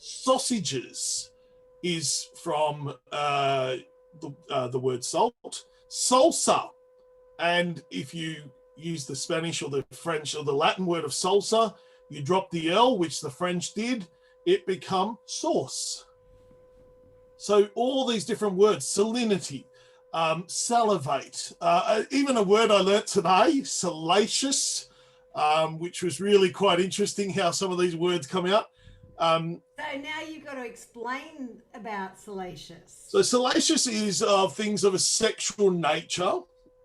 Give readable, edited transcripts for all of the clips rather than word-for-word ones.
Sausages is from the word salt. Salsa, and if you use the Spanish or the French or the Latin word of salsa, you drop the L, which the French did, it become sauce. So all these different words, salinity, salivate, even a word I learnt today, salacious, which was really quite interesting how some of these words come out. So now you've got to explain about salacious. So salacious is things of a sexual nature,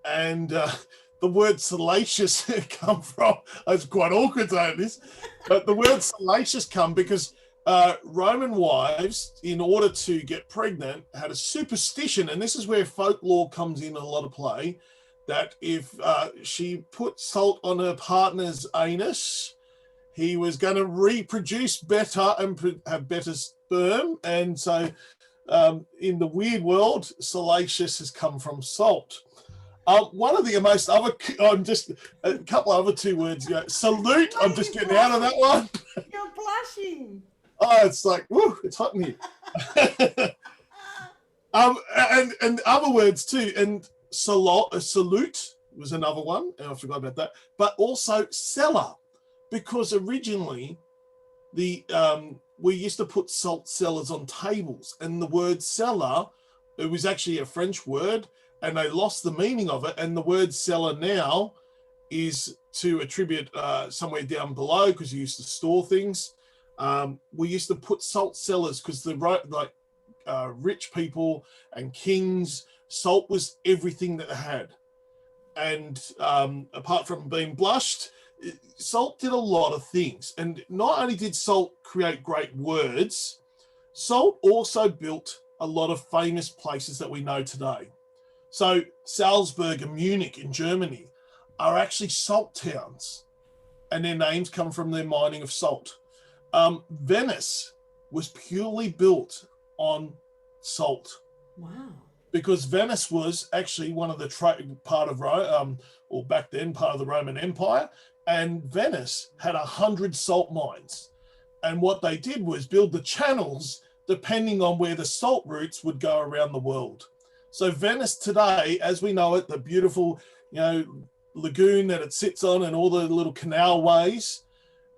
and the word salacious come from, it's quite awkward saying this, but the word salacious come because Roman wives, in order to get pregnant, had a superstition, and this is where folklore comes in a lot of play, that if she put salt on her partner's anus, he was going to reproduce better and have better sperm. And so in the weird world, salacious has come from salt. One of the most other, I'm just a couple of other two words. Salute, I'm just getting out of that one. You're blushing. Oh, it's like, woo, it's hot in here. And other words too. And salute was another one. And I forgot about that. But also cellar, because originally we used to put salt cellars on tables, and the word cellar, it was actually a French word, and they lost the meaning of it. And the word cellar now is to attribute somewhere down below, because you used to store things. We used to put salt cellars because the rich people and kings, salt was everything that they had. And apart from being blushed, salt did a lot of things. And not only did salt create great words, salt also built a lot of famous places that we know today. So Salzburg and Munich in Germany are actually salt towns, and their names come from their mining of salt. Venice was purely built on salt. Wow. Because Venice was actually one of the part of Rome, or back then part of the Roman Empire, and Venice had 100 salt mines. And what they did was build the channels depending on where the salt routes would go around the world. So Venice today, as we know it, the beautiful, lagoon that it sits on and all the little canal ways,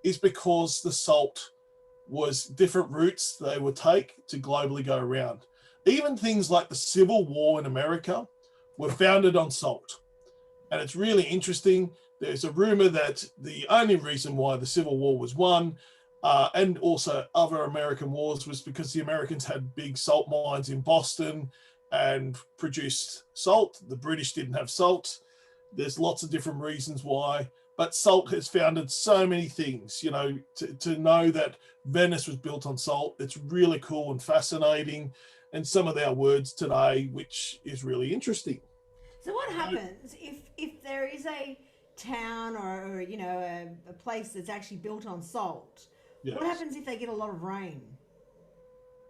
is because the salt was different routes they would take to globally go around. Even things like the Civil War in America were founded on salt. And it's really interesting. There's a rumor that the only reason why the Civil War was won, and also other American wars, was because the Americans had big salt mines in Boston and produced salt. The British didn't have salt. There's lots of different reasons why. But salt has founded so many things, to know that Venice was built on salt. It's really cool and fascinating. And some of our words today, which is really interesting. So what happens if there is a town or a place that's actually built on salt? Yes. What happens if they get a lot of rain?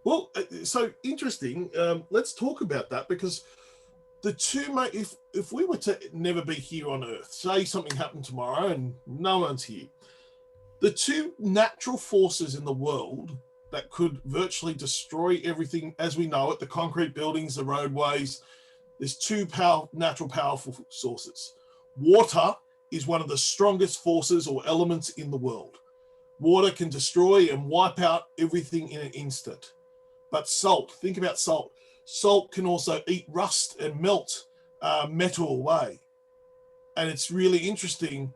Well, so interesting. Let's talk about that, because the two, if we were to never be here on Earth, say something happened tomorrow and no one's here, the two natural forces in the world that could virtually destroy everything as we know it, the concrete buildings, the roadways, there's two natural powerful sources. Water is one of the strongest forces or elements in the world. Water can destroy and wipe out everything in an instant. But salt, think about salt. Salt can also eat rust and melt metal away. And it's really interesting.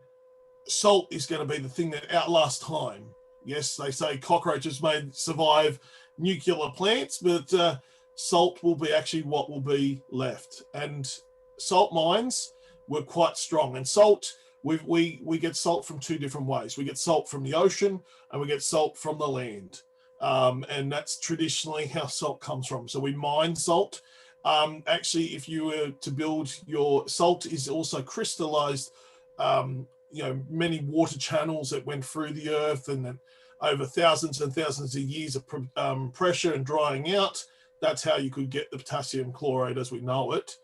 Salt is going to be the thing that outlasts time. Yes, they say cockroaches may survive nuclear plants, but salt will be actually what will be left. And salt mines were quite strong. And salt, we get salt from two different ways. We get salt from the ocean and we get salt from the land. And that's traditionally how salt comes from. So we mine salt. Actually, if you were to build your salt is also crystallized, many water channels that went through the earth, and then over thousands and thousands of years of pressure and drying out, that's how you could get the potassium chloride as we know it,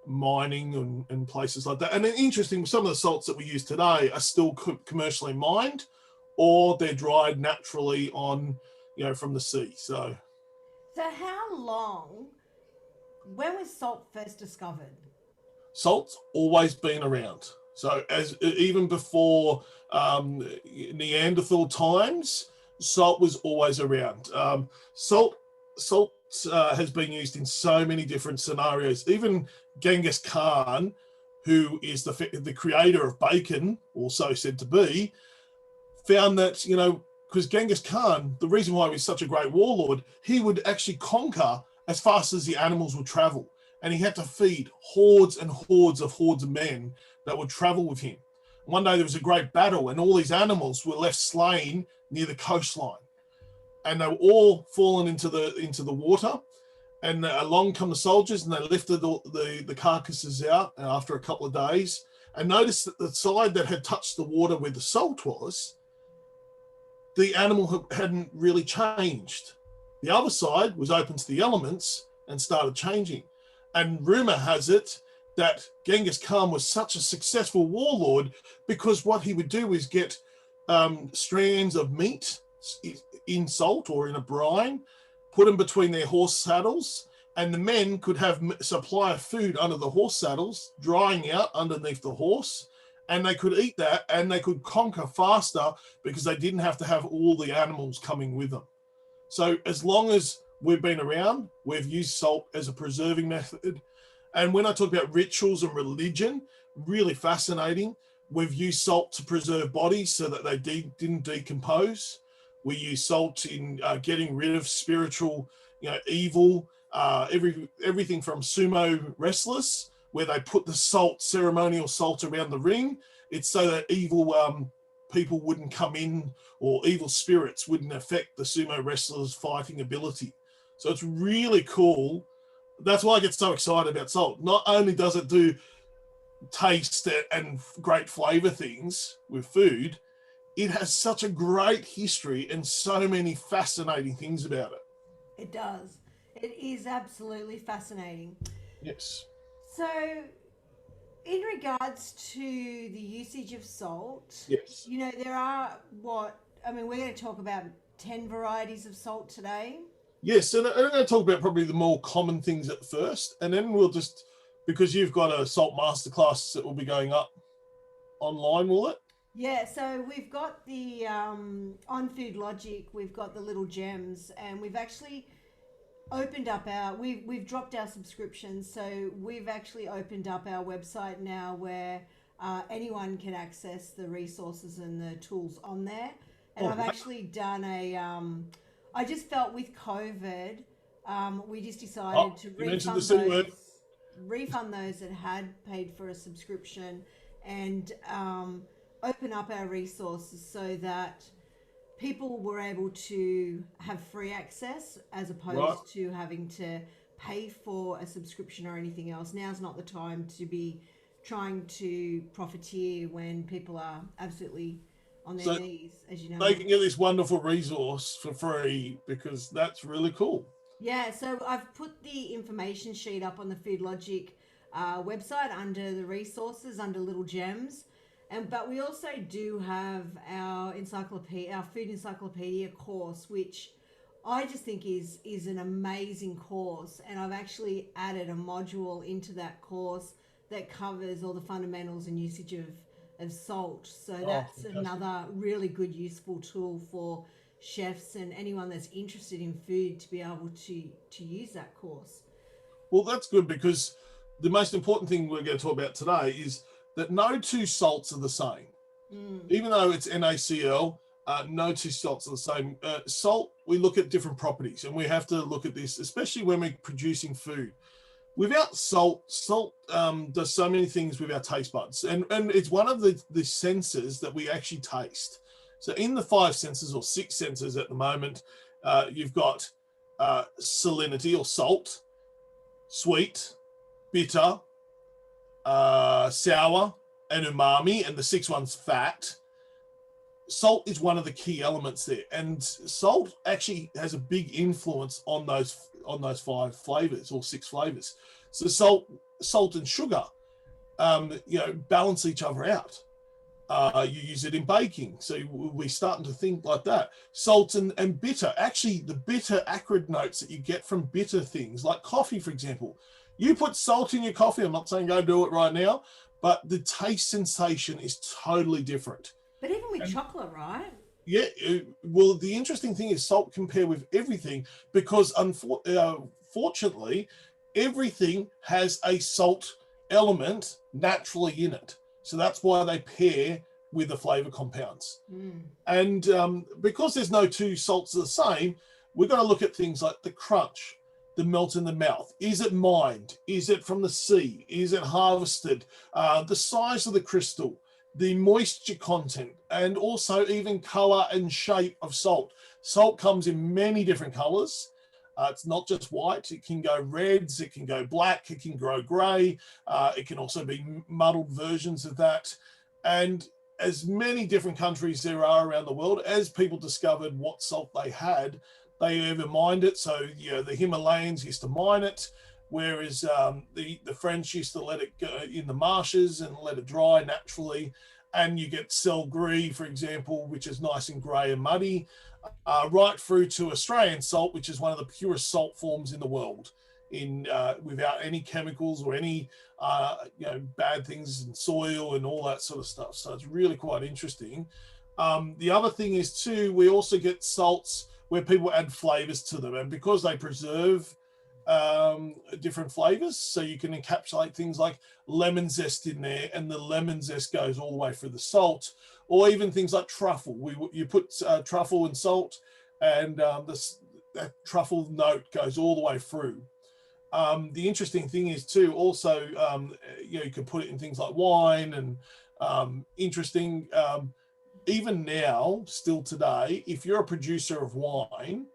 mining and places like that. And then interesting, some of the salts that we use today are still commercially mined, or they're dried naturally on from the sea. So how long? When was salt first discovered? salt's always been around. So as even before Neanderthal times, salt was always around. Salt has been used in so many different scenarios. Even Genghis Khan, who is the creator of bacon, also said to be, found that because Genghis Khan, the reason why he was such a great warlord, he would actually conquer as fast as the animals would travel, and he had to feed hordes and hordes of men that would travel with him. One day there was a great battle, and all these animals were left slain near the coastline, and they were all fallen into the water. And along come the soldiers, and they lifted the carcasses out after a couple of days, and noticed that the side that had touched the water where the salt was, the animal hadn't really changed. The other side was open to the elements and started changing. And rumor has it that Genghis Khan was such a successful warlord because what he would do is get strands of meat in salt or in a brine, put them between their horse saddles, and the men could have supply of food under the horse saddles, drying out underneath the horse, and they could eat that, and they could conquer faster because they didn't have to have all the animals coming with them. So as long as we've been around, we've used salt as a preserving method. And when I talk about rituals and religion, really fascinating. We've used salt to preserve bodies so that they didn't decompose. We use salt in getting rid of spiritual, evil, everything from sumo wrestlers, where they put the ceremonial salt around the ring. It's so that evil people wouldn't come in, or evil spirits wouldn't affect the sumo wrestlers' fighting ability. So it's really cool. That's why I get so excited about salt. Not only does it do taste and great flavor things with food, it has such a great history and so many fascinating things about it. It does. It is absolutely fascinating. Yes. So, in regards to the usage of salt, Yes. there are we're going to talk about 10 varieties of salt today. Yes, and I'm going to talk about probably the more common things at first, and then we'll just, because you've got a salt masterclass that will be going up online, will it? Yeah, so we've got the on Food Logic, we've got the little gems, and we've actually opened up we've dropped our subscriptions, so we've actually opened up our website now where anyone can access the resources and the tools on there. And I've actually done I just felt with COVID, we just decided to refund those that had paid for a subscription, and open up our resources so that people were able to have free access as opposed to having to pay for a subscription or anything else. Now's not the time to be trying to profiteer when people are absolutely on their knees, as you know. They can get this wonderful resource for free, because that's really cool. Yeah, so I've put the information sheet up on the Food Logic website under the resources, under Little Gems. But we also do have our food encyclopedia course, which I just think is an amazing course. And I've actually added a module into that course that covers all the fundamentals and usage of salt. So that's another really good, useful tool for chefs and anyone that's interested in food to be able to use that course. Well, that's good, because the most important thing we're going to talk about today is that no two salts are the same. Even though it's NaCl, no two salts are the same. Salt, we look at different properties, and we have to look at this, especially when we're producing food. Without salt does so many things with our taste buds, and it's one of the senses that we actually taste. So in the 5 senses, or 6 senses at the moment, you've got salinity or salt, sweet, bitter, sour, and umami, and the 6th one's fat. Salt is one of the key elements there, and salt actually has a big influence on those 5 flavors or 6 flavors. So salt and sugar balance each other out. You use it in baking. So we're starting to think like that. Salt and bitter. Actually, the bitter acrid notes that you get from bitter things, like coffee, for example. You put salt in your coffee. I'm not saying go do it right now, but the taste sensation is totally different. But even with And chocolate, right? yeah, well, the interesting thing is salt compare with everything because unfortunately, everything has a salt element naturally in it. So that's why they pair with the flavor compounds. Mm. And because there's no two salts the same, we've got to look at things like the crunch, the melt in the mouth. Is it mined? Is it from the sea? Is it harvested? The size of the crystal, the moisture content, and also even color and shape of salt. Salt comes in many different colors. It's not just white. It can go reds. It can go black. It can grow grey. It can also be muddled versions of that. And as many different countries there are around the world, as people discovered what salt they had, they ever mined it. So, you know, the Himalayans used to mine it, whereas the French used to let it go in the marshes and let it dry naturally. And you get sel gris, for example, which is nice and grey and muddy, right through to Australian salt, which is one of the purest salt forms in the world, in without any chemicals or any bad things in soil and all that sort of stuff. So it's really quite interesting. The other thing is too, we also get salts where people add flavors to them, and because they preserve different flavors, so you can encapsulate things like lemon zest in there, and the lemon zest goes all the way through the salt, or even things like truffle. You put truffle and salt, and that truffle note goes all the way through. The interesting thing is too, also, you can put it in things like wine and interesting. Even now, still today, if you're a producer of wine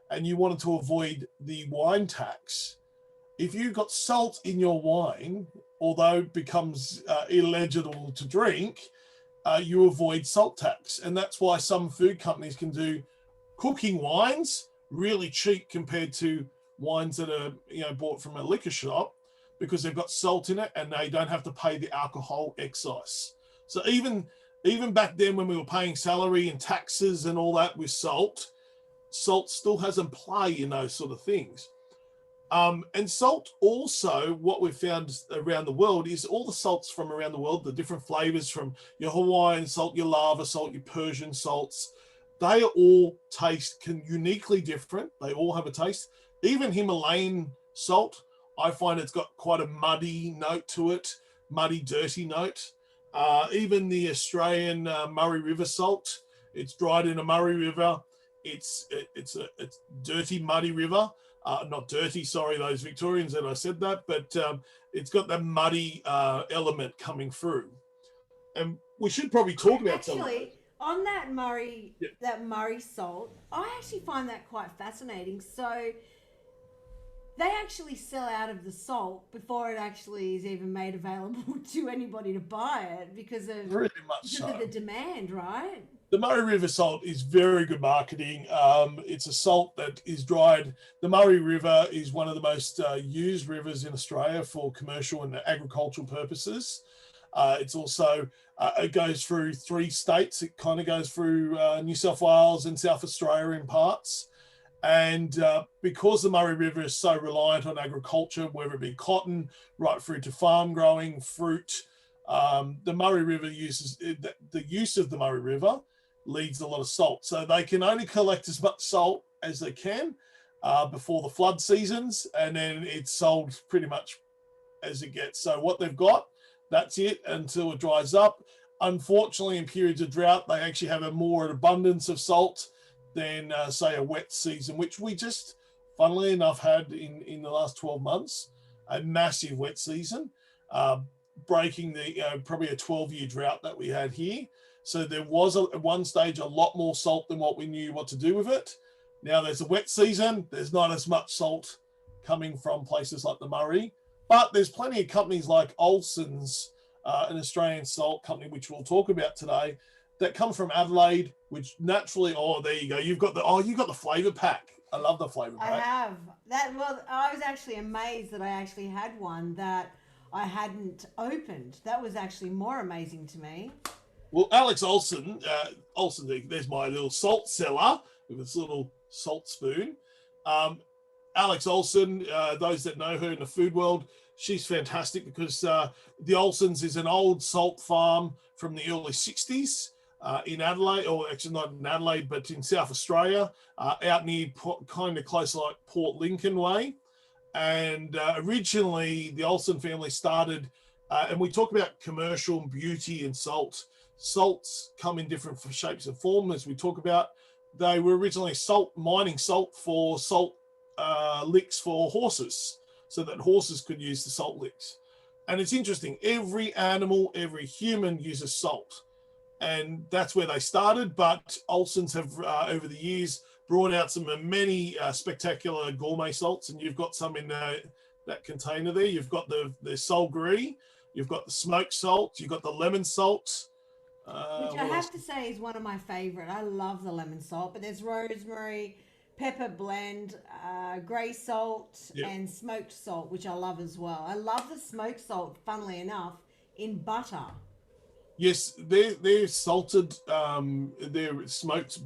and you wanted to avoid the wine tax, if you've got salt in your wine, although it becomes illegible to drink, you avoid salt tax. And that's why some food companies can do cooking wines really cheap compared to wines that are bought from a liquor shop, because they've got salt in it and they don't have to pay the alcohol excise. So even back then when we were paying salary and taxes and all that with salt, salt still has a play in those sort of things. And salt also, what we've found around the world is all the salts from around the world, the different flavors from your Hawaiian salt, your lava salt, your Persian salts, they are all uniquely different. They all have a taste. Even Himalayan salt, I find it's got quite a muddy note to it, muddy, dirty note. Even the Australian Murray River salt, it's dried in a Murray River. It's dirty, muddy river. Not dirty, sorry, those Victorians that I said that, but it's got that muddy element coming through. And we should probably talk about some of those. Actually, on Yeah. that Murray salt, I actually find that quite fascinating. So they actually sell out of the salt before it actually is even made available to anybody to buy it Really much because of so. the demand, right? The Murray River salt is very good marketing. It's a salt that is dried. The Murray River is one of the most used rivers in Australia for commercial and agricultural purposes. It's also, it goes through 3 states. It kind of goes through New South Wales and South Australia in parts. And because the Murray River is so reliant on agriculture, whether it be cotton, right through to farm growing, fruit, the Murray River the use of the Murray River leads a lot of salt. So they can only collect as much salt as they can before the flood seasons, and then it's sold pretty much as it gets. So what they've got, that's it until it dries up. Unfortunately, in periods of drought, they actually have a more abundance of salt than, say, a wet season, which we just, funnily enough, had in the last 12 months, a massive wet season, breaking the probably a 12-year drought that we had here. So there was at one stage a lot more salt than what we knew what to do with it. Now there's a wet season. There's not as much salt coming from places like the Murray, but there's plenty of companies like Olsen's, an Australian salt company, which we'll talk about today, that come from Adelaide, which naturally, there you go. You've got the flavor pack. I love the flavor I pack. have that. Well, I was actually amazed that I actually had one that I hadn't opened. That was actually more amazing to me. Well, Alex Olson, there's my little salt cellar with this little salt spoon. Um, Alex Olson, those that know her in the food world, she's fantastic because the Olsons is an old salt farm from the early 60s in Adelaide, or actually not in Adelaide, but in South Australia, out near kind of close like Port Lincoln way. And originally, the Olsen family started, and we talk about commercial beauty and salt. Salts come in different shapes and forms, as we talk about. They were originally mining salt for salt licks for horses, so that horses could use the salt licks. And it's interesting, every animal, every human uses salt. And that's where they started. But Olsons have, over the years, brought out some many spectacular gourmet salts, and you've got some in that container there. You've got the Sol Gris, you've got the smoked salt, you've got the lemon salt. Which I have to say is one of my favorite. I love the lemon salt, but there's rosemary, pepper blend, grey salt, Yep. and smoked salt, which I love as well. I love the smoked salt, funnily enough, in butter. Yes, they're salted. Their smoked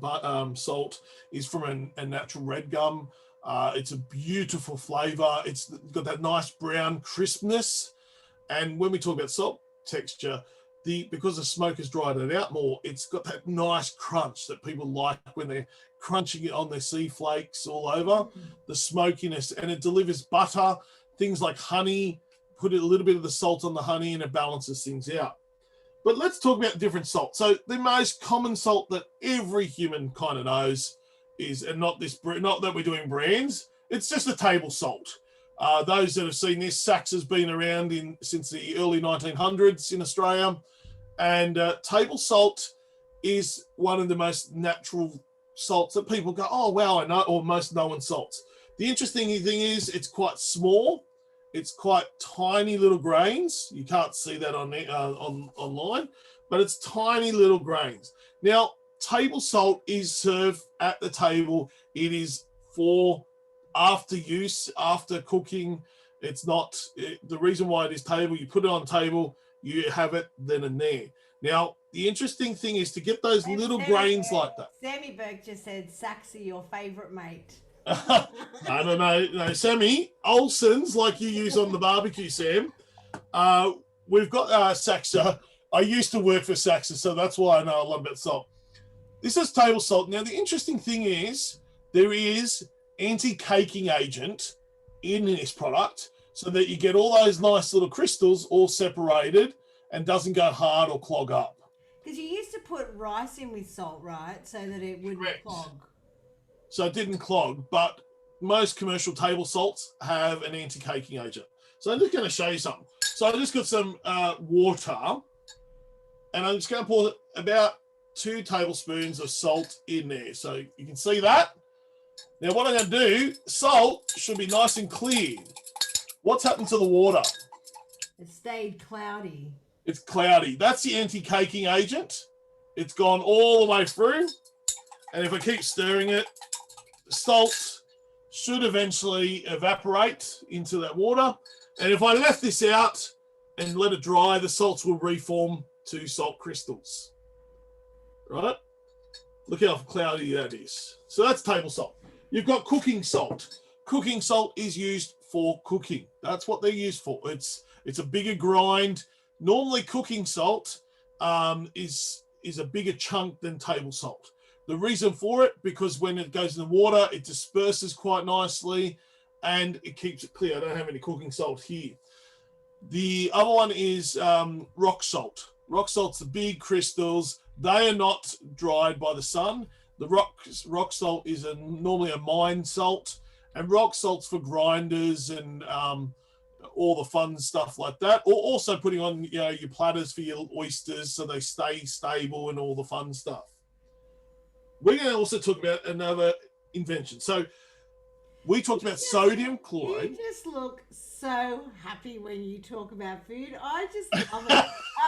salt is from a natural red gum. It's a beautiful flavour. It's got that nice brown crispness. And when we talk about salt texture, because the smoke has dried it out more, it's got that nice crunch that people like when they're crunching it on their sea flakes all over. The smokiness, and it delivers butter, things like honey. Put a little bit of the salt on the honey, and it balances things out. But let's talk about different salt. So the most common salt that every human kind of knows is, and not that we're doing brands, it's just a table salt. Those that have seen this, Sax has been around since the early 1900s in Australia, and table salt is one of the most natural salts that people go, oh wow, I know, or most known salts. The interesting thing is it's quite small. It's quite tiny little grains. You can't see that on online, but it's tiny little grains. Now, table salt is served at the table. It is for after use, after cooking. It's not the reason why it is table. You put it on table, you have it then and there. Now, the interesting thing is to get those And little grains like that. Sammy Burke just said, Saxy, your favourite mate. No, Sammy Olsen's, like you use on the barbecue, Sam. We've got Saxa. I used to work for Saxa, so that's why I know a lot about salt. This is table salt. Now, the interesting thing is there is anti-caking agent in this product, so that you get all those nice little crystals all separated and doesn't go hard or clog up. Because you used to put rice in with salt, right? So that it wouldn't Correct. clog. So it didn't clog, but most commercial table salts have an anti-caking agent. So I'm just going to show you something. So I just got some water, and I'm just going to pour about 2 tablespoons of salt in there. So you can see that. Now what I'm going to do, salt should be nice and clear. What's happened to the water? It stayed cloudy. It's cloudy. That's the anti-caking agent. It's gone all the way through. And if I keep stirring it, the salt should eventually evaporate into that water. And if I left this out and let it dry, the salts will reform to salt crystals. Right? Look how cloudy that is. So that's table salt. You've got cooking salt. Cooking salt is used for cooking. That's what they're used for. It's a bigger grind. Normally, cooking salt is a bigger chunk than table salt. The reason for it, because when it goes in the water, it disperses quite nicely and it keeps it clear. I don't have any cooking salt here. The other one is rock salt. Rock salt's the big crystals. They are not dried by the sun. The rock salt is normally a mine salt, and rock salt's for grinders and all the fun stuff like that, or also putting on your platters for your oysters so they stay stable and all the fun stuff. We're going to also talk about another invention. So we talked about sodium chloride. You just look so happy when you talk about food. I just love it.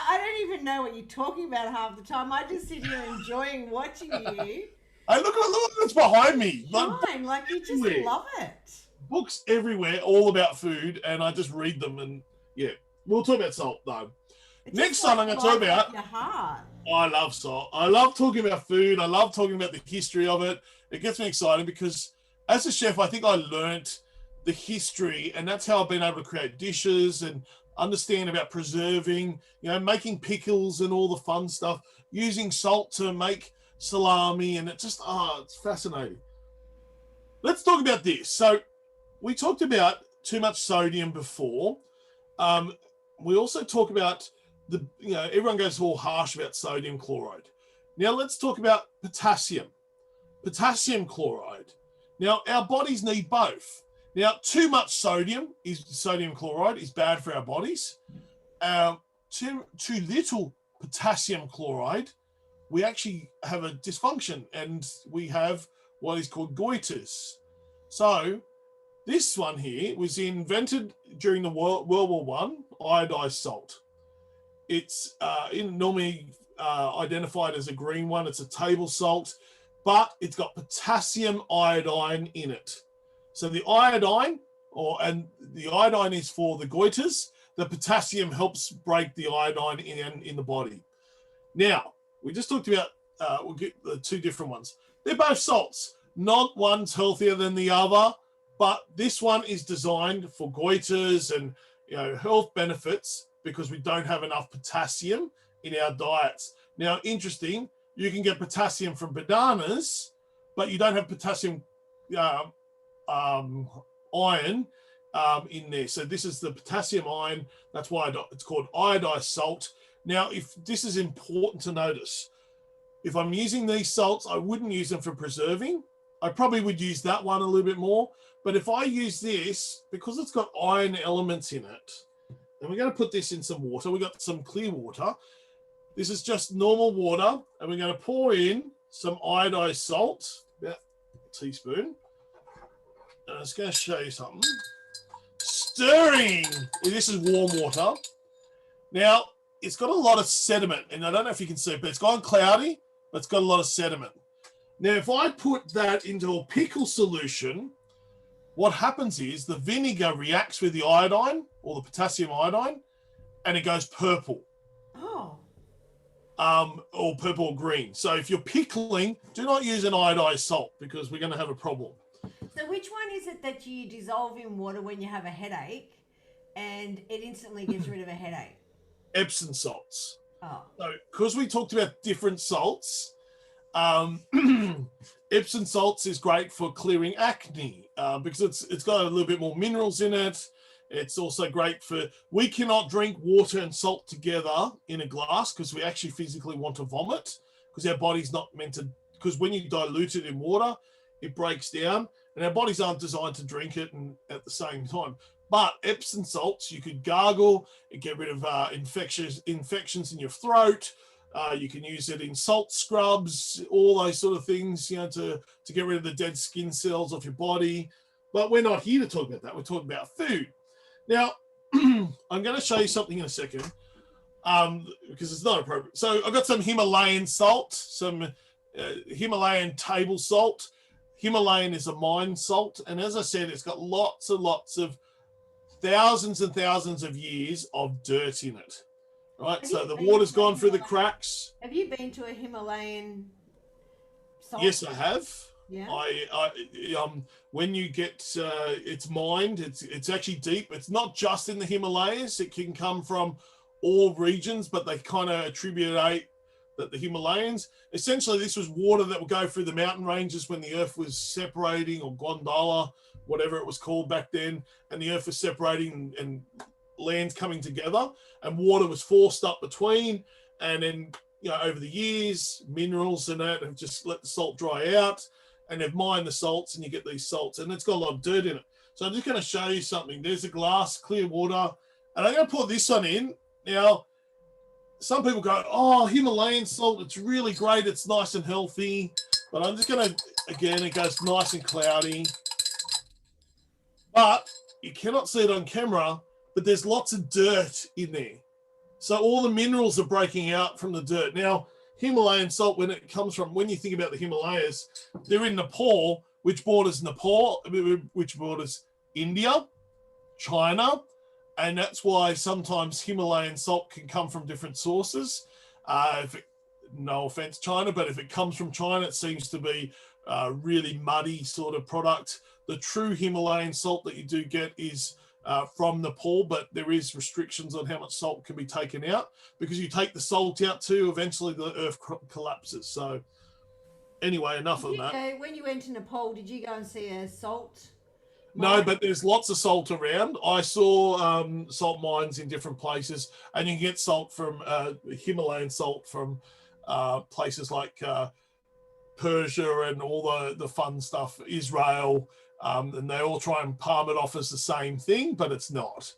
I don't even know what you're talking about half the time. I just sit here enjoying watching you. Hey, look what's behind me. Fine, like you just love it. Books everywhere, all about food, and I just read them. And yeah, we'll talk about salt though. It's Next just time I'm going to talk about your heart. I love salt. I love talking about food. I love talking about the history of it. It gets me excited because as a chef, I think I learnt the history, and that's how I've been able to create dishes and understand about preserving, making pickles and all the fun stuff, using salt to make salami, and it's fascinating. Let's talk about this. So we talked about too much sodium before. Um, we also talk about everyone goes all harsh about sodium chloride. Now let's talk about potassium. Potassium chloride. Now our bodies need both. Now too much sodium chloride is bad for our bodies. Too little potassium chloride, we actually have a dysfunction and we have what is called goiters. So this one here was invented during the World War One, iodized salt. It's normally identified as a green one. It's a table salt, but it's got potassium iodine in it. So the iodine, and the iodine is for the goiters. The potassium helps break the iodine in the body. Now, we just talked about we'll get the two different ones. They're both salts. Not one's healthier than the other, but this one is designed for goiters and health benefits because we don't have enough potassium in our diets. Now, interesting, you can get potassium from bananas, but you don't have potassium iron in there. So this is the potassium iron. That's why it's called iodized salt. Now, if this is important to notice, if I'm using these salts, I wouldn't use them for preserving. I probably would use that one a little bit more. But if I use this, because it's got iron elements in it, and we're going to put this in some water. We've got some clear water. This is just normal water. And we're going to pour in some iodized salt, about a teaspoon. And I was going to show you something. Stirring. This is warm water. Now, it's got a lot of sediment, and I don't know if you can see it, but it's gone cloudy, but it's got a lot of sediment. Now, if I put that into a pickle solution, what happens is the vinegar reacts with the iodine or the potassium iodine, and it goes purple. Oh. Or purple or green. So if you're pickling, do not use an iodized salt because we're going to have a problem. So which one is it that you dissolve in water when you have a headache and it instantly gets rid of a headache? Epsom salts. Oh. So because we talked about different salts, Epsom salts is great for clearing acne because it's got a little bit more minerals in it. It's also great for, we cannot drink water and salt together in a glass because we actually physically want to vomit because our body's not meant to, because when you dilute it in water, it breaks down and our bodies aren't designed to drink it and at the same time. But Epsom salts, you could gargle, it get rid of infections in your throat. You can use it in salt scrubs, all those sort of things, to get rid of the dead skin cells off your body. But we're not here to talk about that. We're talking about food. Now, I'm going to show you something in a second because it's not appropriate. So I've got some Himalayan salt, some Himalayan table salt. Himalayan is a mine salt. And as I said, it's got lots and lots of thousands and thousands of years of dirt in it. Right, so the water's gone through the cracks. Have you been to a Himalayan salt? Yes, I have. Yeah. When you get it's mined, it's actually deep. It's not just in the Himalayas. It can come from all regions, but they kind of attribute that the Himalayans, essentially this was water that would go through the mountain ranges when the earth was separating, or Gondola, whatever it was called back then, and the earth was separating and lands coming together, and water was forced up between, and then over the years minerals and that have just let the salt dry out, and they've mined the salts, and you get these salts, and it's got a lot of dirt in it. So I'm just going to show you something. There's a glass, clear water, and I'm going to pour this one in. Now, some people go, oh, Himalayan salt, it's really great, it's nice and healthy, but I'm just going to, again, it goes nice and cloudy, but you cannot see it on camera, but there's lots of dirt in there. So all the minerals are breaking out from the dirt. Now, Himalayan salt, when you think about the Himalayas, they're in Nepal, which borders India, China, and that's why sometimes Himalayan salt can come from different sources. no offense, China, but if it comes from China, it seems to be a really muddy sort of product. The true Himalayan salt that you do get is from Nepal, but there is restrictions on how much salt can be taken out, because you take the salt out too, eventually the earth collapses. So anyway, enough of that. When you went to Nepal, did you go and see a salt No, mine? but there's lots of salt around. I saw salt mines in different places, and you can get salt from Himalayan salt from places like Persia and all the fun stuff, Israel, and they all try and palm it off as the same thing, but it's not.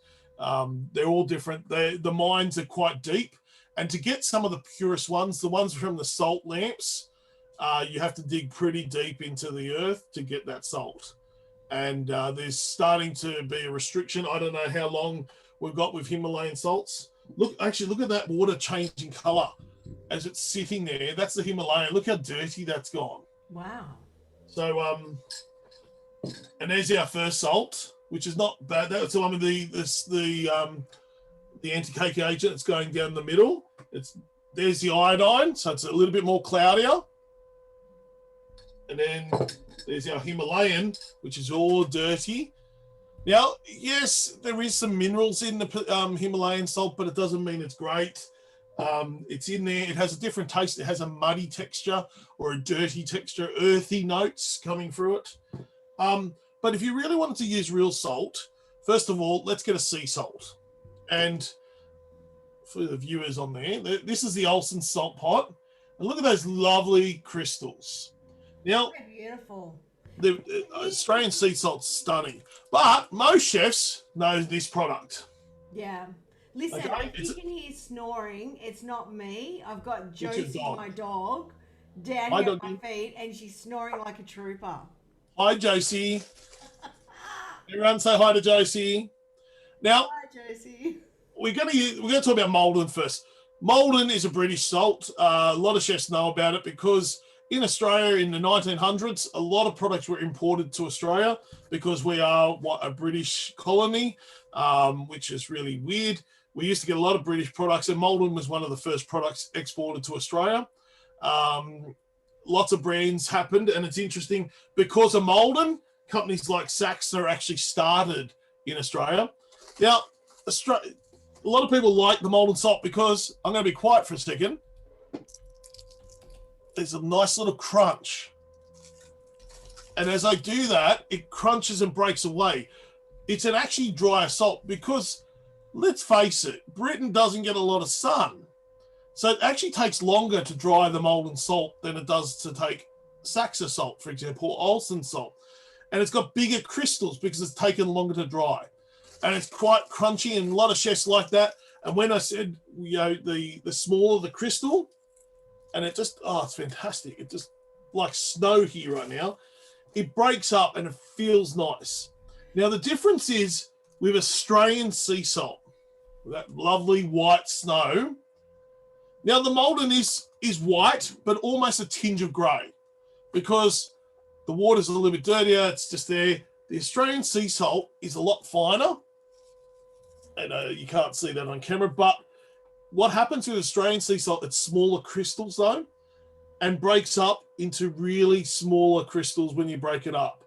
They're all different. The mines are quite deep, and to get some of the purest ones, the ones from the salt lamps, you have to dig pretty deep into the earth to get that salt. And there's starting to be a restriction. I don't know how long we've got with Himalayan salts. Look at that water changing color as it's sitting there. That's the Himalayan. Look how dirty that's gone. Wow. So and there's our first salt, which is not bad. That's the one with the anti-cake agent that's going down the middle. There's the iodine, so it's a little bit more cloudier. And then there's our Himalayan, which is all dirty. Now, yes, there is some minerals in the Himalayan salt, but it doesn't mean it's great. It's in there. It has a different taste. It has a muddy texture or a dirty texture, earthy notes coming through it. But if you really wanted to use real salt, first of all, let's get a sea salt. And for the viewers on there, this is the Olsen salt pot. And look at those lovely crystals. Now, beautiful. The Australian sea salt's stunning, but most chefs know this product. Yeah. Listen, okay? if you can hear snoring, it's not me. I've got Josie, my dog, down here at my feet, and she's snoring like a trooper. Hi, Josie. Everyone say hi to Josie. Now, hi, Josie. We're going to talk about Maldon first. Maldon is a British salt. A lot of chefs know about it because in Australia in the 1900s, a lot of products were imported to Australia because we are a British colony, which is really weird. We used to get a lot of British products, and Maldon was one of the first products exported to Australia. Lots of brands happened, and it's interesting because of Maldon, companies like Saxa actually started in Australia. Now, a lot of people like the Maldon salt because, I'm going to be quiet for a second, there's a nice little crunch. And as I do that, it crunches and breaks away. It's an actually drier salt because, let's face it, Britain doesn't get a lot of sun. So it actually takes longer to dry the Maldon salt than it does to take Saxa salt, for example, or Olsen salt. And it's got bigger crystals because it's taken longer to dry. And it's quite crunchy, and a lot of chefs like that. And when I said, the smaller the crystal, and it just, it's fantastic. It just like snow here right now. It breaks up and it feels nice. Now, the difference is with Australian sea salt, that lovely white snow. Now, the Maldon is white, but almost a tinge of grey because the water's a little bit dirtier. It's just there. The Australian sea salt is a lot finer. And you can't see that on camera, but what happens with Australian sea salt, it's smaller crystals though, and breaks up into really smaller crystals when you break it up.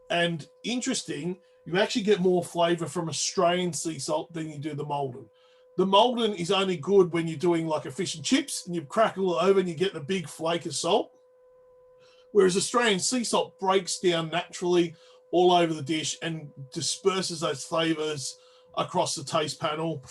And interesting, you actually get more flavour from Australian sea salt than you do the Maldon. The Maldon is only good when you're doing like a fish and chips and you crackle it over and you get the big flake of salt. Whereas Australian sea salt breaks down naturally all over the dish and disperses those flavours across the taste panel,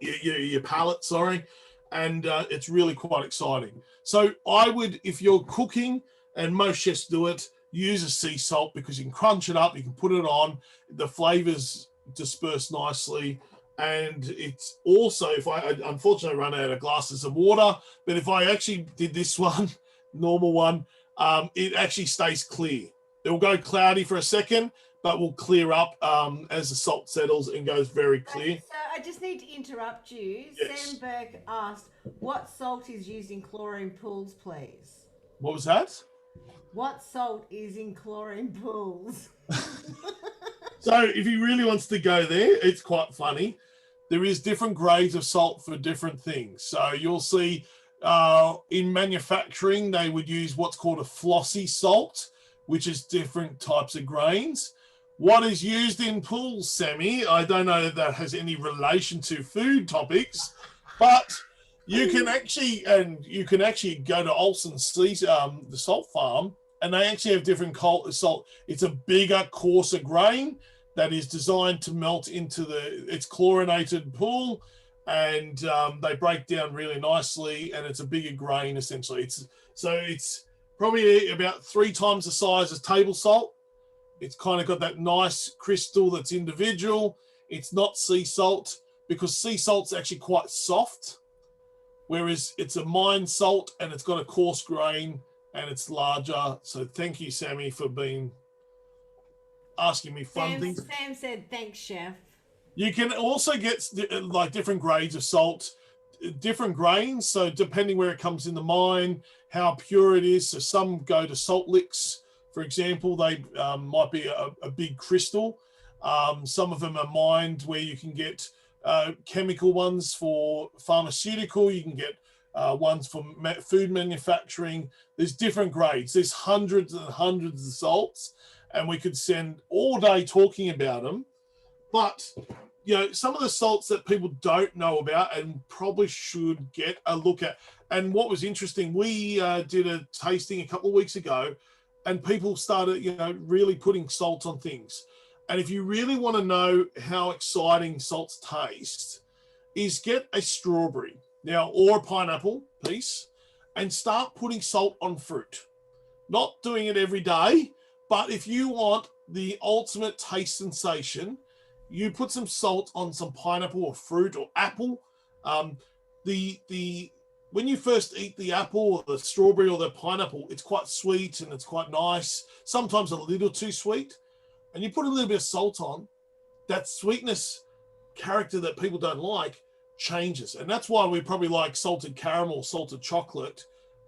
your palate, sorry, and it's really quite exciting. So I would, if you're cooking, and most chefs do it, use a sea salt because you can crunch it up, you can put it on, the flavors disperse nicely, and it's also, if I unfortunately run out of glasses of water, but if I actually did this one, normal one, it actually stays clear. It will go cloudy for a second, but will clear up as the salt settles and goes very clear. So I just need to interrupt you. Yes. Sam Burke asked, what salt is used in chlorine pools, please? What was that? What salt is in chlorine pools? So if he really wants to go there, it's quite funny. There is different grades of salt for different things. So you'll see In manufacturing, they would use what's called a flossy salt, which is different types of grains. What is used in pools, Sammy? I don't know if that has any relation to food topics, but you can actually go to Olsen's the salt farm, and they actually have different salt. It's a bigger, coarser grain that is designed to melt into its chlorinated pool, and they break down really nicely, and it's a bigger grain essentially. It's probably about 3 times the size as table salt. It's kind of got that nice crystal that's individual. It's not sea salt, because sea salt's actually quite soft, whereas it's a mine salt and it's got a coarse grain and it's larger. So thank you, Sammy, for asking me fun things. Sam said, thanks, chef. You can also get like different grades of salt, different grains. So depending where it comes in the mine, how pure it is. So some go to salt licks, for example. They might be a big crystal. Some of them are mined where you can get chemical ones for pharmaceutical. You can get ones for food manufacturing. There's different grades. There's hundreds and hundreds of salts, and we could spend all day talking about them. But some of the salts that people don't know about and probably should get a look at. And what was interesting, we did a tasting a couple of weeks ago, and people started, really putting salt on things. And if you really want to know how exciting salts taste, is get a strawberry or a pineapple piece and start putting salt on fruit. Not doing it every day, but if you want the ultimate taste sensation, you put some salt on some pineapple or fruit or apple. When you first eat the apple or the strawberry or the pineapple, it's quite sweet and it's quite nice, sometimes a little too sweet. And you put a little bit of salt on, that sweetness character that people don't like changes. And that's why we probably like salted caramel, salted chocolate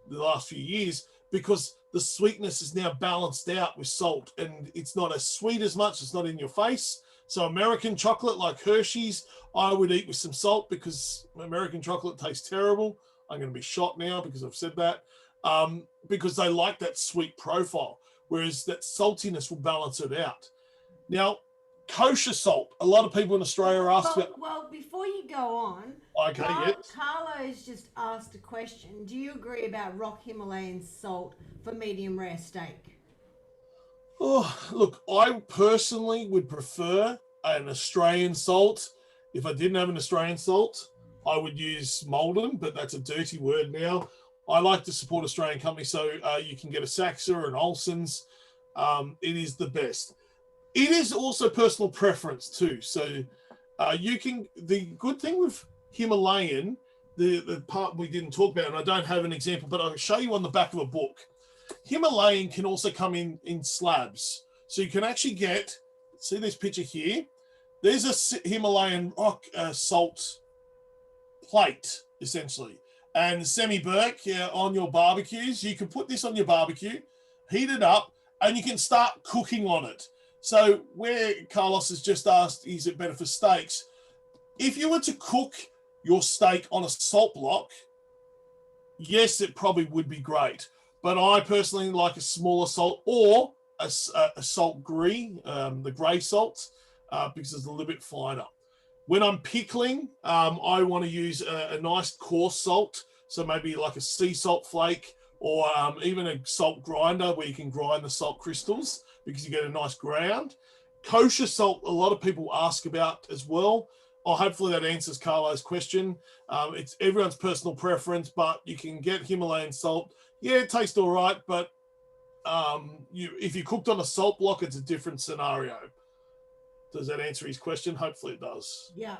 the last few years, because the sweetness is now balanced out with salt, and it's not as sweet as much. It's not in your face. So American chocolate like Hershey's, I would eat with some salt, because American chocolate tastes terrible. I'm going to be shot now because I've said that, because they like that sweet profile, whereas that saltiness will balance it out. Now, kosher salt. A lot of people in Australia ask about. Well, before you go on, Okay, yes. Carlo's just asked a question. Do you agree about rock Himalayan salt for medium rare steak? Oh, look, I personally would prefer an Australian salt. If I didn't have an Australian salt, I would use Malden, but that's a dirty word now. I like to support Australian companies, so you can get a Saxa or an Olsen's. It is the best. It is also personal preference too. So you can. The good thing with Himalayan, the part we didn't talk about, and I don't have an example, but I'll show you on the back of a book. Himalayan can also come in slabs. So you can actually get, see this picture here? There's a Himalayan rock salt plate, essentially. And Sammy Burke, on your barbecues, you can put this on your barbecue, heat it up, and you can start cooking on it. So where Carlos has just asked, is it better for steaks? If you were to cook your steak on a salt block, yes, it probably would be great. But I personally like a smaller salt, or a salt gris, the grey salt, because it's a little bit finer. When I'm pickling, I want to use a nice coarse salt, so maybe like a sea salt flake, or even a salt grinder where you can grind the salt crystals, because you get a nice ground. Kosher salt, a lot of people ask about as well. Oh, hopefully that answers Carlo's question. It's everyone's personal preference, but you can get Himalayan salt. Yeah, it tastes all right, but if you cooked on a salt block, it's a different scenario. Does that answer his question? Hopefully it does. Yeah.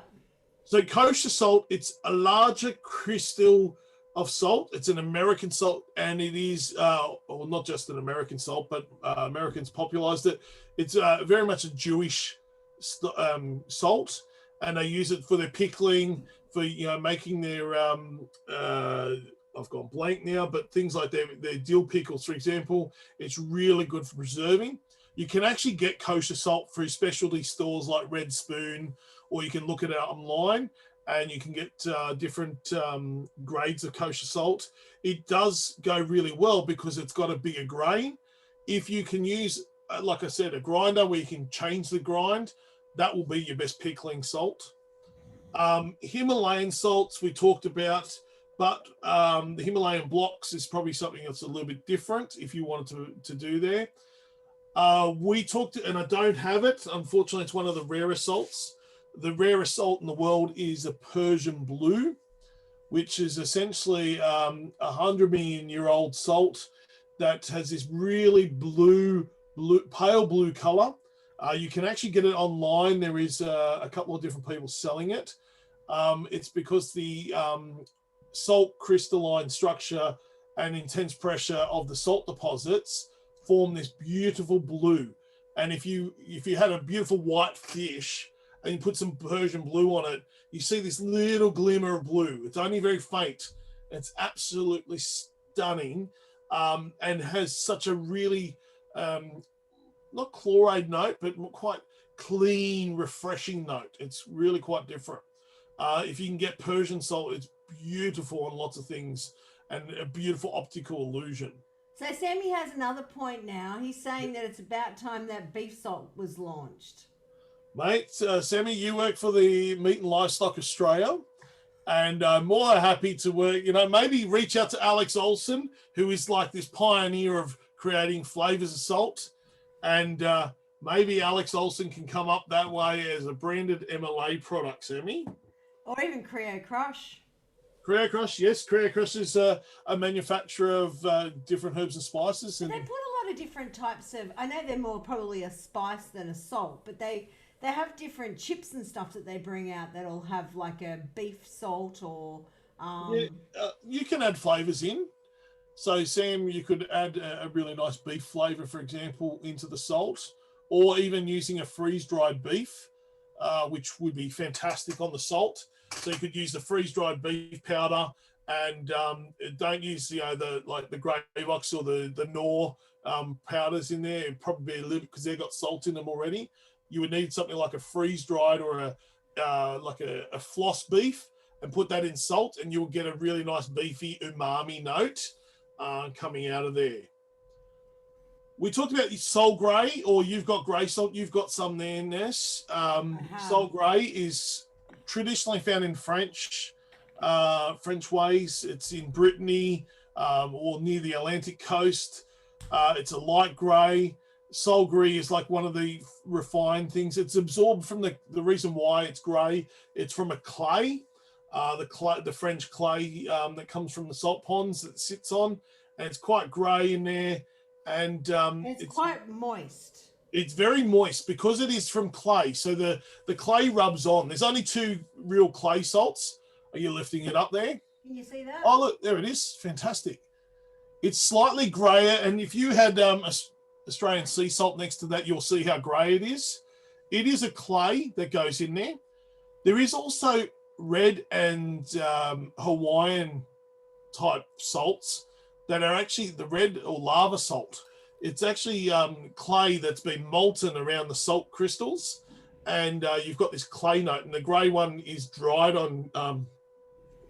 So kosher salt, it's a larger crystal of salt. It's an American salt, and it is, well, not just an American salt, but Americans popularized it. It's very much a Jewish salt, and they use it for their pickling, for making their I've gone blank now, but things like their dill pickles, for example. It's really good for preserving. You can actually get kosher salt through specialty stores like Red Spoon, or you can look it out online. and you can get different grades of kosher salt. It does go really well because it's got a bigger grain. If you can use, like I said, a grinder where you can change the grind, that will be your best pickling salt. Himalayan salts we talked about, but the Himalayan blocks is probably something that's a little bit different if you wanted to do there. We talked, and I don't have it. Unfortunately, it's one of the rarest salts. The rarest salt in the world is a Persian blue, which is essentially 100 million-year-old salt that has this really pale blue color. You can actually get it online. There is a couple of different people selling it. It's because the salt crystalline structure and intense pressure of the salt deposits form this beautiful blue. And if you had a beautiful white fish and you put some Persian blue on it, you see this little glimmer of blue. It's only very faint. It's absolutely stunning, and has such a really not chloride note, but quite clean, refreshing note. It's really quite different. If you can get Persian salt, it's beautiful on lots of things and a beautiful optical illusion. So Sammy has another point now. He's saying that it's about time that beef salt was launched. Mate, Sammy, you work for the Meat and Livestock Australia, and I'm more than happy to work. Maybe reach out to Alex Olson, who is like this pioneer of creating flavors of salt, and maybe Alex Olson can come up that way as a branded MLA product, Sammy. Or even Creo Crush. Creo Crush, yes. Creo Crush is a manufacturer of different herbs and spices. But they put a lot of different types of. I know they're more probably a spice than a salt, but they have different chips and stuff that they bring out that'll have like a beef salt or. You can add flavors in. So, Sam, you could add a really nice beef flavor, for example, into the salt, or even using a freeze-dried beef, which would be fantastic on the salt. So you could use the freeze-dried beef powder, and don't use the grey box or the Knorr powders in there. It'd probably be a little because they've got salt in them already. You would need something like a freeze-dried or a floss beef, and put that in salt, and you'll get a really nice beefy umami note coming out of there. We talked about Sol Grey, or you've got grey salt. You've got some there, Ness. Sol Grey is traditionally found in French ways. It's in Brittany or near the Atlantic coast. It's a light grey. Sol Grey is like one of the refined things. It's absorbed from the reason why it's grey. It's from a clay, the French clay that comes from the salt ponds that it sits on, and it's quite grey in there. And it's quite moist. It's very moist because it is from clay. So the clay rubs on. There's only two real clay salts. Are you lifting it up there? Can you see that? Oh, look, there it is. Fantastic. It's slightly grayer, and if you had Australian sea salt next to that, you'll see how grey it is. It is a clay that goes in there. There is also red and Hawaiian type salts that are actually the red or lava salt. It's actually clay that's been molten around the salt crystals, and you've got this clay note, and the grey one is dried on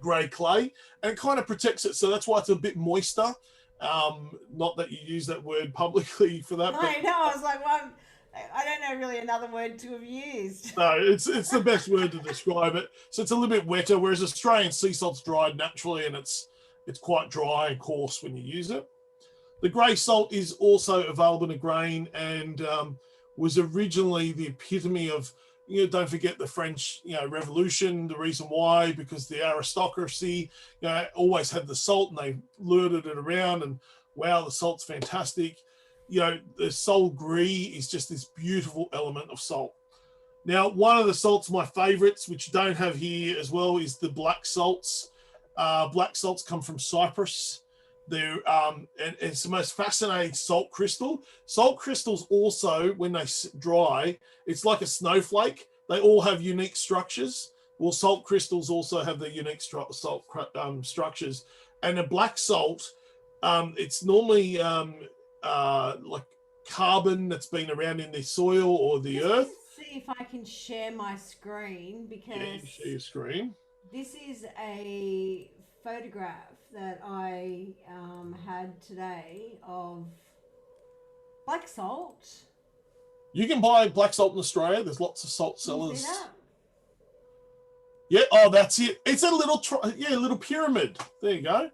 grey clay, and it kind of protects it, so that's why it's a bit moister. Not that you use that word publicly for that. I know, I was like, well, I don't know really another word to have used. No, it's the best word to describe it. So it's a little bit wetter, whereas Australian sea salt's dried naturally, and it's quite dry and coarse when you use it. The grey salt is also available in a grain, and was originally the epitome of, don't forget the French, Revolution. The reason why, because the aristocracy, always had the salt, and they lured it around, and wow, the salt's fantastic. The Sol Grey is just this beautiful element of salt. Now, one of the salts, my favorites, which don't have here as well, is the black salts. Black salts come from Cyprus. They're and it's the most fascinating salt crystal. Salt crystals also, when they dry, it's like a snowflake. They all have unique structures. Well, salt crystals also have their unique salt structures. And a black salt, it's normally like carbon that's been around in the soil or the earth. See if I can share my screen, because you share your screen. This is a photograph that I had today of black salt. You can buy black salt in Australia. There's lots of salt Can you see sellers. that? Yeah. Oh, that's it. It's a little, a little pyramid. There you go.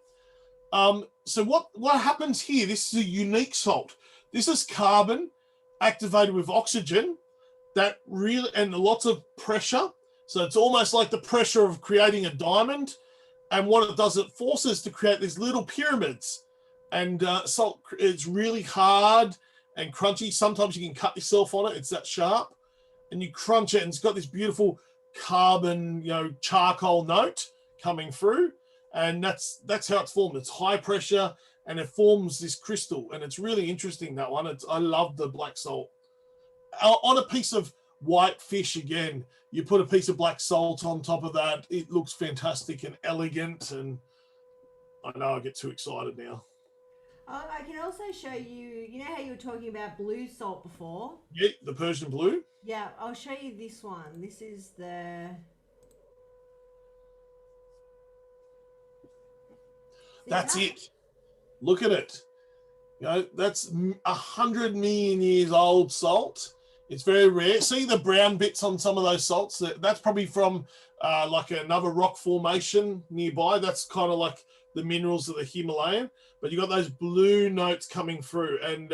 So what happens here? This is a unique salt. This is carbon activated with oxygen that really and lots of pressure. So it's almost like the pressure of creating a diamond. And what it does, it forces to create these little pyramids. And salt, it's really hard and crunchy. Sometimes you can cut yourself on it. It's that sharp, and you crunch it, and it's got this beautiful carbon, charcoal note coming through, and that's how it's formed. It's high pressure, and it forms this crystal, and it's really interesting, that one. I love the black salt. On a piece of white fish, again, you put a piece of black salt on top of that. It looks fantastic and elegant, and I know I get too excited now. I can also show you. You know how you were talking about blue salt before? Yeah, the Persian blue. Yeah, I'll show you this one. This is the. See That's that? it. Look at it. That's 100 million years old salt. It's very rare. See the brown bits on some of those salts? That's probably from like another rock formation nearby. That's kind of like the minerals of the Himalayan. But you got those blue notes coming through, and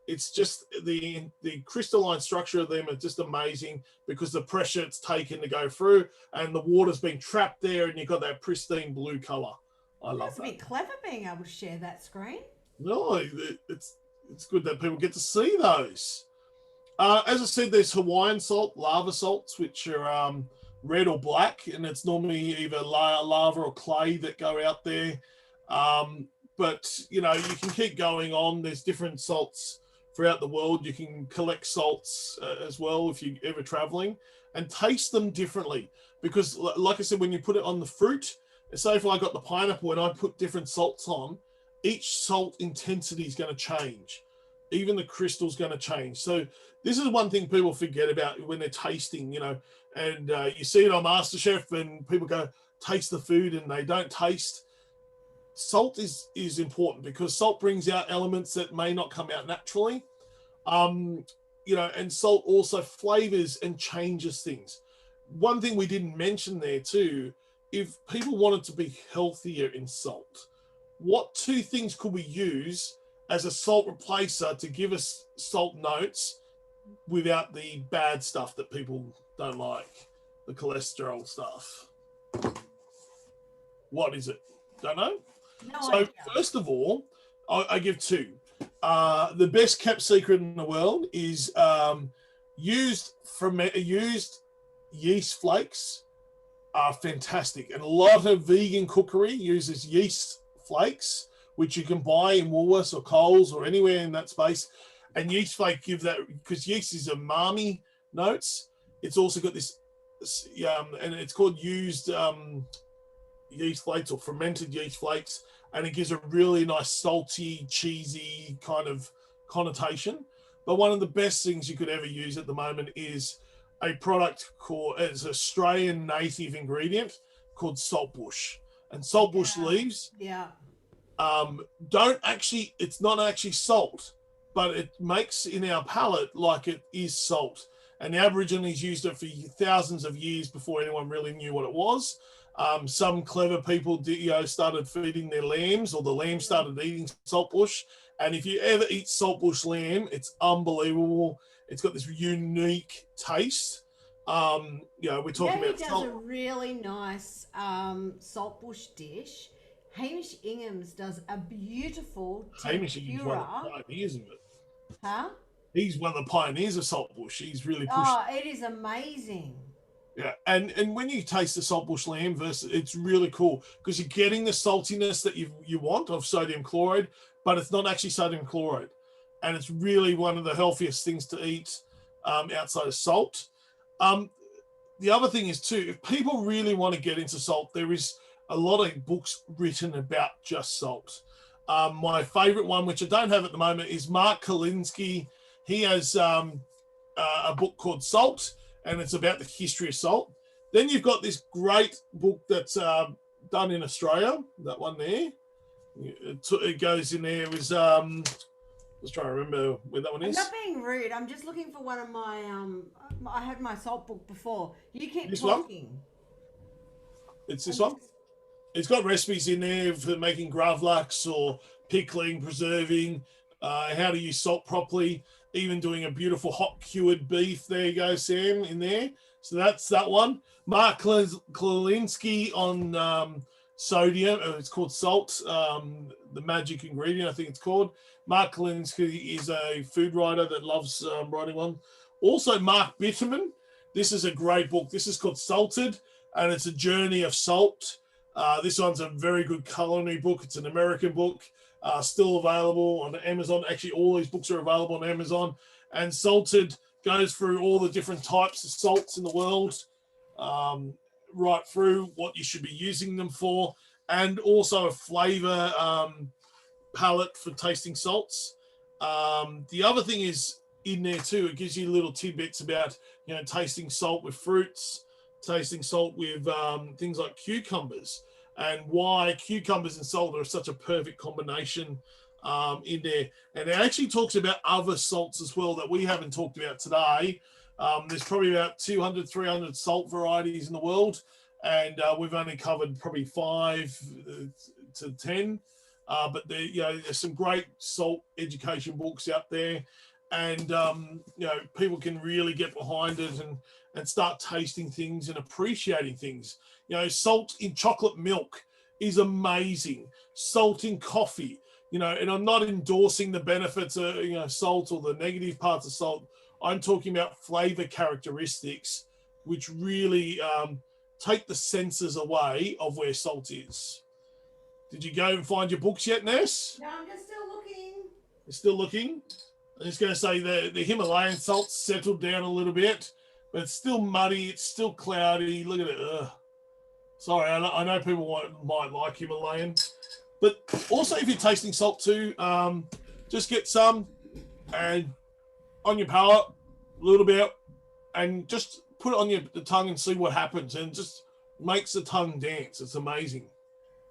it's just the crystalline structure of them are just amazing, because the pressure it's taken to go through, and the water's been trapped there, and you've got that pristine blue color. I love That's a that. bit clever being able to share that screen. No, it's good that people get to see those. As I said, there's Hawaiian salt, lava salts, which are red or black, and it's normally either lava or clay that go out there. But you can keep going on. There's different salts throughout the world. You can collect salts as well if you're ever traveling, and taste them differently. Because, like I said, when you put it on the fruit, say if I got the pineapple and I put different salts on, each salt intensity is going to change. Even the crystal's going to change. So this is one thing people forget about when they're tasting, and you see it on MasterChef, and people go, taste the food, and they don't taste. Salt is important, because salt brings out elements that may not come out naturally. And salt also flavors and changes things. One thing we didn't mention there too, if people wanted to be healthier in salt, what two things could we use as a salt replacer to give us salt notes without the bad stuff that people don't like, the cholesterol stuff? What is it? Don't know. No So idea. first of all, I give two. The best kept secret in the world is used yeast flakes are fantastic, and a lot of vegan cookery uses yeast flakes, which you can buy in Woolworths or Coles or anywhere in that space. And yeast flake give that, because yeast is umami notes. It's also got this, and it's called used yeast flakes or fermented yeast flakes, and it gives a really nice salty, cheesy kind of connotation. But one of the best things you could ever use at the moment is a product called, it's an Australian native ingredient called saltbush. And saltbush leaves it's not actually salt, but it makes in our palate like it is salt. And the Aborigines used it for thousands of years before anyone really knew what it was. Some clever people started feeding their lambs, or the lamb started eating saltbush. And if you ever eat saltbush lamb, it's unbelievable. It's got this unique taste. We're talking about does salt. a really nice saltbush dish. Hamish Ingham's does a beautiful Hamish is one of tempura. the pioneers of it. Huh? He's one of the pioneers of saltbush. He's really pushed. Oh, it is amazing. Yeah, and when you taste the saltbush lamb versus, it's really cool, because you're getting the saltiness that you want of sodium chloride, but it's not actually sodium chloride, and it's really one of the healthiest things to eat outside of salt. The other thing is too, if people really want to get into salt, there is a lot of books written about just salt. My favorite one, which I don't have at the moment, is Mark Kalinsky. He has a book called Salt, and it's about the history of salt. Then you've got this great book that's done in Australia. That one there. It goes in there. It was just trying to remember where that one I'm is. not being rude. I'm just looking for one of my I had my salt book before. You keep This one. talking. It's this I'm one. just It's got recipes in there for making gravlax or pickling, preserving, how to use salt properly, even doing a beautiful hot cured beef. There you go, Sam, in there. So that's that one. Mark Klalinski on sodium. It's called salt, the magic ingredient, I think it's called. Mark Klalinski is a food writer that loves writing one. Also, Mark Bitterman. This is a great book. This is called Salted, and it's a journey of salt. This one's a very good culinary book. It's an American book, still available on Amazon. Actually, all these books are available on Amazon. And Salted goes through all the different types of salts in the world, right through what you should be using them for, and also a flavor palette for tasting salts. The other thing is in there too, it gives you little tidbits about, tasting salt with fruits, tasting salt with things like cucumbers, and why cucumbers and salt are such a perfect combination in there. And it actually talks about other salts as well that we haven't talked about today. There's probably about 200, 300 salt varieties in the world, and we've only covered probably 5 to 10. But there's some great salt education books out there, and people can really get behind it and start tasting things and appreciating things. Salt in chocolate milk is amazing. Salt in coffee, and I'm not endorsing the benefits of salt or the negative parts of salt. I'm talking about flavor characteristics, which really take the senses away of where salt is. Did you go and find your books yet, Ness? no, I'm just still looking. You're still looking? I'm just going to say the Himalayan salt's settled down a little bit, but it's still muddy. It's still cloudy. Look at it. Ugh. Sorry, I know people might like Himalayan. But also, if you're tasting salt too, just get some and on your palate, a little bit, and just put it on the tongue and see what happens. And just makes the tongue dance. It's amazing.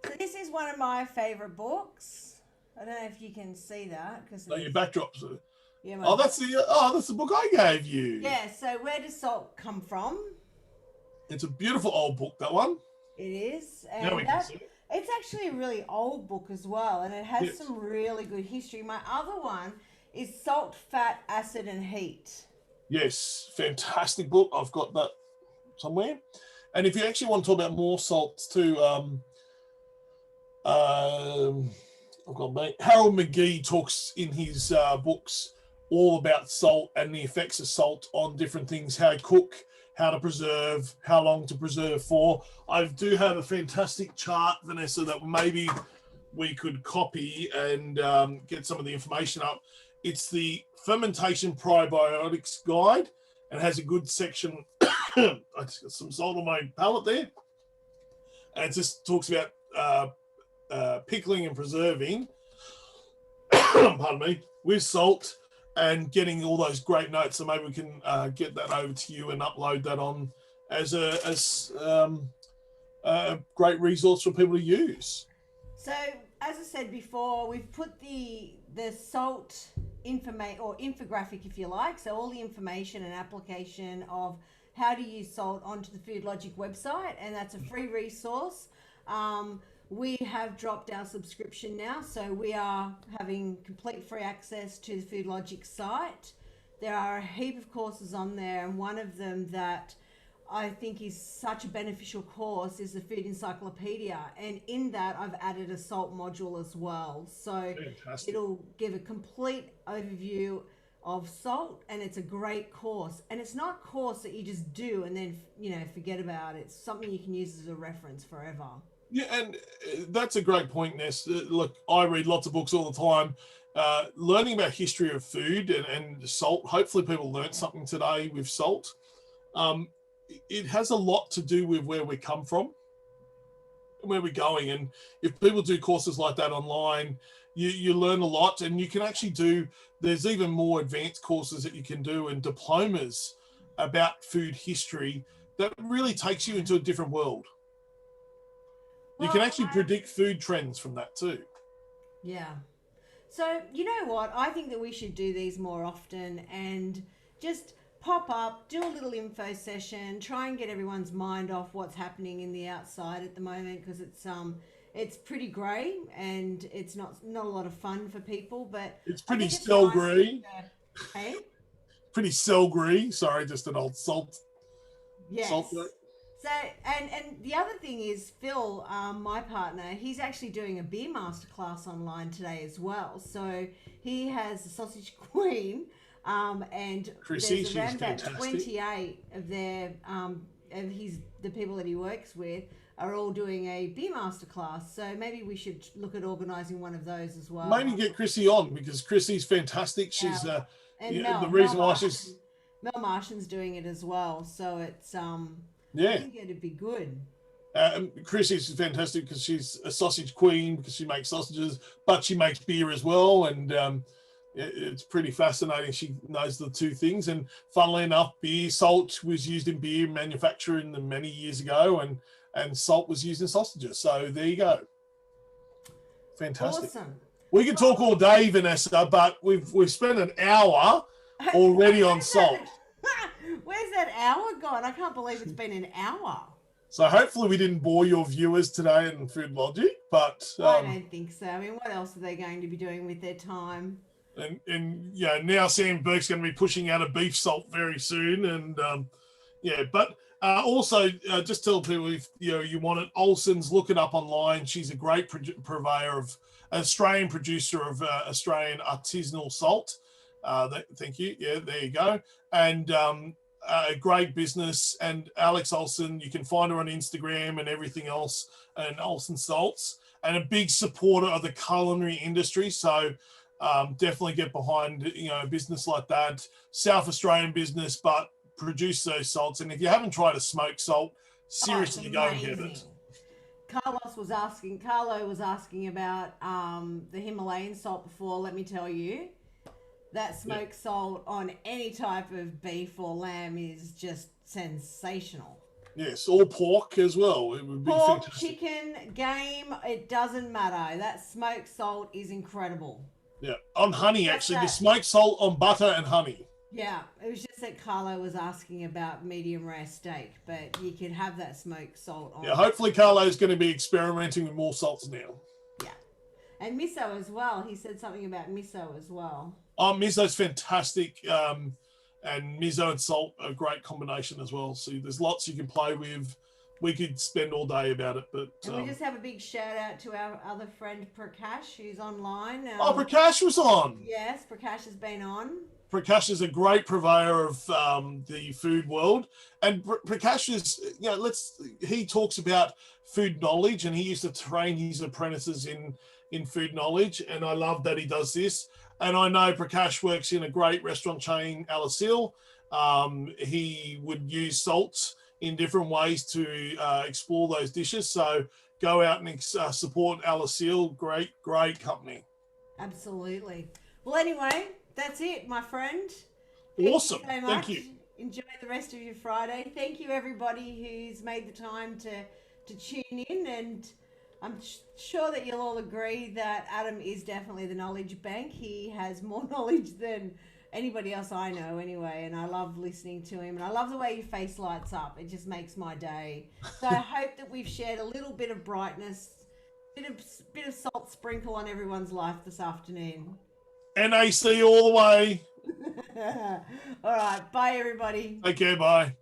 So this is one of my favorite books. I don't know if you can see that because Your backdrops. Yeah, that's the book I gave you. Yeah. So where does salt come from? It's a beautiful old book, that one. It is, and Now we can see it. it's actually a really old book as well, and it has some really good history. My other one is Salt, Fat, Acid, and Heat. Yes, fantastic book. I've got that somewhere. And if you actually want to talk about more salts too, I've got Harold McGee talks in his books all about salt and the effects of salt on different things, how to cook, how to preserve, how long to preserve for. I do have a fantastic chart, Vanessa, that maybe we could copy and get some of the information up. It's the Fermentation Probiotics Guide, and has a good section. I just got some salt on my palate there. And it just talks about pickling and preserving, pardon me, with salt, and getting all those great notes. So maybe we can get that over to you and upload that on as a great resource for people to use. So, as I said before, we've put the salt infographic, if you like. So all the information and application of how to use salt onto the Food Logic website, and that's a free resource. We have dropped our subscription now, so we are having complete free access to the Food Logic site. There are a heap of courses on there, and one of them that I think is such a beneficial course is the Food Encyclopedia, and in that I've added a salt module as well. So Fantastic. It'll give a complete overview of salt, and it's a great course. And it's not a course that you just do and then forget about it. It's something you can use as a reference forever. Yeah, and that's a great point, Ness. Look, I read lots of books all the time. Learning about history of food and salt. Hopefully people learned something today with salt. It has a lot to do with where we come from and where we're going. And if people do courses like that online, you learn a lot, and you can actually there's even more advanced courses that you can do and diplomas about food history that really takes you into a different world. You Well, can actually predict food trends from that too. yeah. So, you know what? I think that we should do these more often and just pop up, do a little info session, try and get everyone's mind off what's happening in the outside at the moment, because it's pretty grey and it's not a lot of fun for people, but It's I pretty think it's a nice thing Selgree. to, hey? Pretty Selgree. Sorry, just an old salt Yes. joke. So, and the other thing is Phil, my partner, he's actually doing a beer masterclass online today as well. So he has the Sausage Queen, and Chrissy, there's she's around about fantastic. 28 of their the people that he works with are all doing a beer masterclass. So maybe we should look at organising one of those as well. Maybe get Chrissy on, because Chrissy's fantastic. She's and the reason why she's Mel Martian's doing it as well. So it's I yeah. think it'd be good. Chrissy's fantastic because she's a sausage queen, because she makes sausages, but she makes beer as well, and it's pretty fascinating. She knows the two things, and funnily enough, salt was used in beer manufacturing many years ago, and salt was used in sausages. So there you go. Fantastic. Awesome. We could talk all day, Vanessa, but we've spent an hour already on salt. Where's that hour gone? I can't believe it's been an hour. So hopefully we didn't bore your viewers today in Food Logic, but I don't think so. I mean, what else are they going to be doing with their time? And now Sam Burke's going to be pushing out a beef salt very soon, and but also just tell people, if you want it, Olsen's, look it up online. She's a great purveyor of Australian producer of Australian artisanal salt. Thank you. Yeah, there you go. And a great business. And Alex Olsen, you can find her on Instagram and everything else, and Olsen Salts, and a big supporter of the culinary industry. So definitely get behind a business like that. South Australian business, but produce those salts. And if you haven't tried a smoked salt, seriously go and get it. Carlo was asking about the Himalayan salt before. Let me tell you, that smoked salt on any type of beef or lamb is just sensational. Yes, or pork as well. It would be pork, fantastic. chicken, game, it doesn't matter. That smoked salt is incredible. Yeah, on honey, actually. The smoked salt on butter and honey. Yeah, it was just that Carlo was asking about medium rare steak, but you could have that smoked salt on. Yeah, hopefully Carlo's going to be experimenting with more salts now. Yeah. And miso as well. He said something about miso as well. Oh, miso's fantastic. And miso and salt are a great combination as well. So there's lots you can play with. We could spend all day about it, but and we just have a big shout out to our other friend Prakash, who's online. Prakash was on. Yes, Prakash has been on. Prakash is a great purveyor of the food world, and Prakash is, he talks about food knowledge, and he used to train his apprentices in food knowledge, and I love that he does this. And I know Prakash works in a great restaurant chain, Alasil. He would use salts in different ways to explore those dishes. So go out and support Alasil. Great company. Absolutely. Well, anyway, that's it, my friend. Awesome. Thank you so much. Thank you. Enjoy the rest of your Friday. Thank you, everybody who's made the time to tune in, and I'm sure that you'll all agree that Adam is definitely the knowledge bank. He has more knowledge than anybody else I know anyway, and I love listening to him, and I love the way your face lights up. It just makes my day. So I hope that we've shared a little bit of brightness, bit of salt sprinkle on everyone's life this afternoon. NAC all the way. All right, bye everybody. Take care, bye.